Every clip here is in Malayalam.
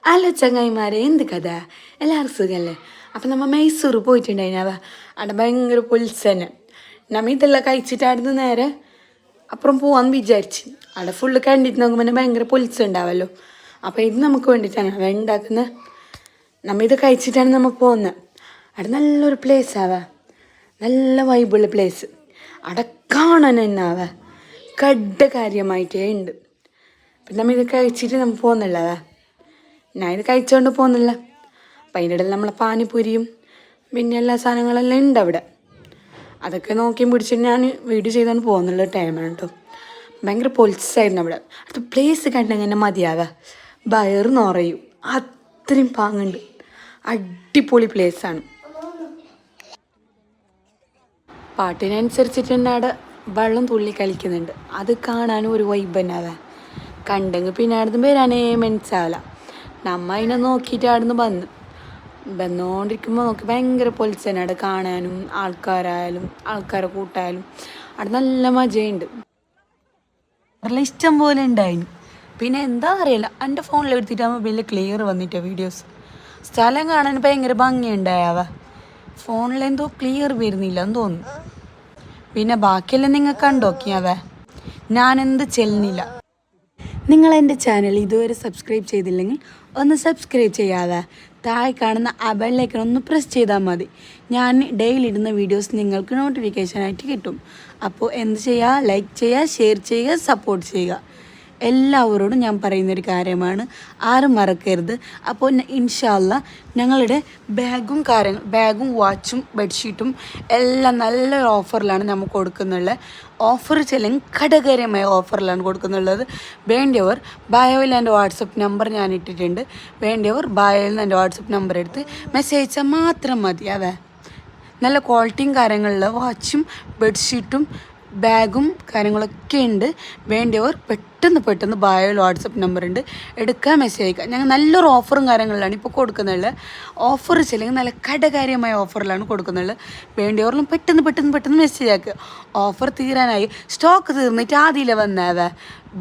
ഹലോ ചങ്ങായിമാരെ, എന്ത് കഥ? എല്ലാവർക്കും സുഖമല്ലേ? അപ്പം നമ്മൾ മൈസൂർ പോയിട്ടുണ്ടായിനവ. അവിടെ ഭയങ്കര പൊലിസന്നെ. നമ്മ ഇതെല്ലാം കഴിച്ചിട്ടായിരുന്നു നേരെ അപ്പുറം പോവാന്ന് വിചാരിച്ച്. അവിടെ ഫുള്ള് കണ്ടിട്ട് നോക്കുമ്പോൾ ഭയങ്കര പൊലിസുണ്ടാവല്ലോ. അപ്പോൾ ഇത് നമുക്ക് വേണ്ടിയിട്ടാണ് അവ ഉണ്ടാക്കുന്നത്. നമ്മ ഇത് കഴിച്ചിട്ടാണ് നമ്മൾ പോകുന്നത്. അവിടെ നല്ലൊരു പ്ലേസ് ആവാ, നല്ല വൈബുള്ള പ്ലേസ്. അവിടെ കാണാൻ തന്നെ ആവാ കാര്യമായിട്ടേ ഉണ്ട്. പിന്നെ നമ്മ ഇത് കഴിച്ചിട്ട് നമ്മൾ പോകുന്നില്ലവ. ഞാൻ ഇത് കഴിച്ചുകൊണ്ട് പോകുന്നില്ല. അപ്പം അതിൻ്റെ ഇടയിൽ നമ്മളെ പാനിപ്പൂരിയും പിന്നെ എല്ലാ സാധനങ്ങളെല്ലാം ഉണ്ട് അവിടെ. അതൊക്കെ നോക്കിയും പിടിച്ചിട്ട് ഞാൻ വീഡിയോ ചെയ്തുകൊണ്ട് പോകുന്നുള്ള ടൈമാണ് കേട്ടോ. ഭയങ്കര പൊലിസായിരുന്നു അവിടെ. അടുത്ത പ്ലേസ് കണ്ടെങ്കിൽ തന്നെ മതിയാവുക, വയറ് നിറയും, അത്രയും പാങ്ങുണ്ട്. അടിപൊളി പ്ലേസാണ്. പാട്ടിനനുസരിച്ചിട്ട് തന്നെ അവിടെ വെള്ളം തുള്ളി കളിക്കുന്നുണ്ട്. അത് കാണാനും ഒരു വൈബ് തന്നെ ആവാ. കണ്ടെങ്കിൽ പിന്നെ അവിടുന്ന് വരാനേ മനസ്സിലാവില്ല. നമ്മ അതിനെ നോക്കിയിട്ട് അവിടുന്ന് വന്നുകൊണ്ടിരിക്കുമ്പോൾ നോക്കി ഭയങ്കര പൊലിച്ചന്നെ അവിടെ കാണാനും ആൾക്കാരെ കൂട്ടായാലും അവിടെ നല്ല മജയുണ്ട്. നല്ല ഇഷ്ടം പോലെ ഉണ്ടായിരുന്നു. പിന്നെ എന്താ അറിയില്ല, എൻ്റെ ഫോണിൽ എടുത്തിട്ട് മൊബൈലിൽ ക്ലിയർ വന്നിട്ടാ വീഡിയോസ്. സ്ഥലം കാണാൻ ഭയങ്കര ഭംഗിയുണ്ടായാവ. ഫോണിലെന്തോ ക്ലിയർ വരുന്നില്ല എന്ന് തോന്നുന്നു. പിന്നെ ബാക്കിയെല്ലാം നിങ്ങൾ കണ്ടോക്കിയാവേ. ഞാനെന്ത് ചെല്ലുന്നില്ല. നിങ്ങൾ എൻ്റെ ചാനൽ ഇതുവരെ സബ്സ്ക്രൈബ് ചെയ്തില്ലെങ്കിൽ ഒന്ന് സബ്സ്ക്രൈബ് ചെയ്യാതെ താഴെ കാണുന്ന ആ ബെല്ലൈക്കൺ ഒന്ന് പ്രസ് ചെയ്താൽ മതി. ഞാൻ ഡെയിലി ഇടുന്ന വീഡിയോസ് നിങ്ങൾക്ക് നോട്ടിഫിക്കേഷനായിട്ട് കിട്ടും. അപ്പോൾ എന്ത് ചെയ്യുക, ലൈക്ക് ചെയ്യുക, ഷെയർ ചെയ്യുക, സപ്പോർട്ട് ചെയ്യുക. എല്ലാവരോടും ഞാൻ പറയുന്നൊരു കാര്യമാണ്, ആരും മറക്കരുത്. അപ്പോൾ ഇൻഷാ അല്ലാ ഞങ്ങളുടെ ബാഗും വാച്ചും ബെഡ്ഷീറ്റും എല്ലാം നല്ലൊരു ഓഫറിലാണ് നമ്മൾ കൊടുക്കുന്നുള്ളത്. ഓഫർ ചെല്ലെങ്കിൽ ഘടകരമായ ഓഫറിലാണ് കൊടുക്കുന്നുള്ളത്. വേണ്ടിയവർ ബയോയിൽ എൻ്റെ വാട്സപ്പ് നമ്പർ ഞാൻ ഇട്ടിട്ടുണ്ട്. വേണ്ടിയവർ ബയോയിൽ നിന്ന് എൻ്റെ വാട്സപ്പ് നമ്പർ എടുത്ത് മെസ്സേജ് അയച്ചാൽ മാത്രം മതി. അതെ, നല്ല ക്വാളിറ്റിയും കാര്യങ്ങളുള്ള വാച്ചും ബെഡ്ഷീറ്റും ബാഗും കാര്യങ്ങളൊക്കെ ഉണ്ട്. വേണ്ടിയവർ പെട്ടെന്ന് ബയോയിൽ വാട്സപ്പ് നമ്പർ ഉണ്ട്, എടുക്കുക, മെസ്സേജ് അയക്കുക. ഞങ്ങൾ നല്ലൊരു ഓഫറും കാര്യങ്ങളിലാണ് ഇപ്പോൾ കൊടുക്കുന്നുള്ളത്. ഓഫർ ചെല്ലെങ്കിൽ നല്ല ഘടകാര്യമായ ഓഫറിലാണ് കൊടുക്കുന്നുള്ളത്. വേണ്ടിയവരെല്ലാം പെട്ടെന്ന് മെസ്സേജ് ആക്കുക. ഓഫർ തീരാനായി, സ്റ്റോക്ക് തീർന്നിട്ട് ആദ്യം വന്നവ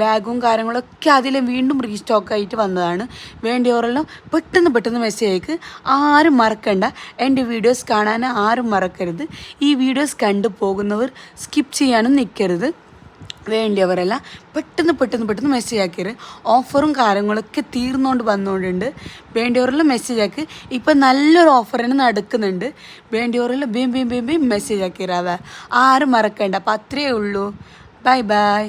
ബാഗും കാര്യങ്ങളൊക്കെ അതിലെ വീണ്ടും റീസ്റ്റോക്കായിട്ട് വന്നതാണ്. വേണ്ടിയവരെല്ലാം പെട്ടെന്ന് മെസ്സേജ് അയക്ക്. ആരും മറക്കണ്ട, എൻ്റെ വീഡിയോസ് കാണാൻ ആരും മറക്കരുത്. ഈ വീഡിയോസ് കണ്ടു പോകുന്നവർ സ്കിപ്പ് ചെയ്യാനും നിൽക്കരുത്. വേണ്ടിയവരെല്ലാം പെട്ടെന്ന് മെസ്സേജ് ആക്കിയത്. ഓഫറും കാര്യങ്ങളൊക്കെ തീർന്നുകൊണ്ട് വന്നുകൊണ്ടുണ്ട്. വേണ്ടിയവരെല്ലാം മെസ്സേജ് ആക്കി. ഇപ്പം നല്ലൊരു ഓഫർ തന്നെ നടക്കുന്നുണ്ട്. വേണ്ടിയവരെല്ലാം ബേം മെസ്സേജ് ആക്കിയറാവ. ആരും മറക്കണ്ട. അപ്പം അത്രയേ ഉള്ളൂ. ബൈ.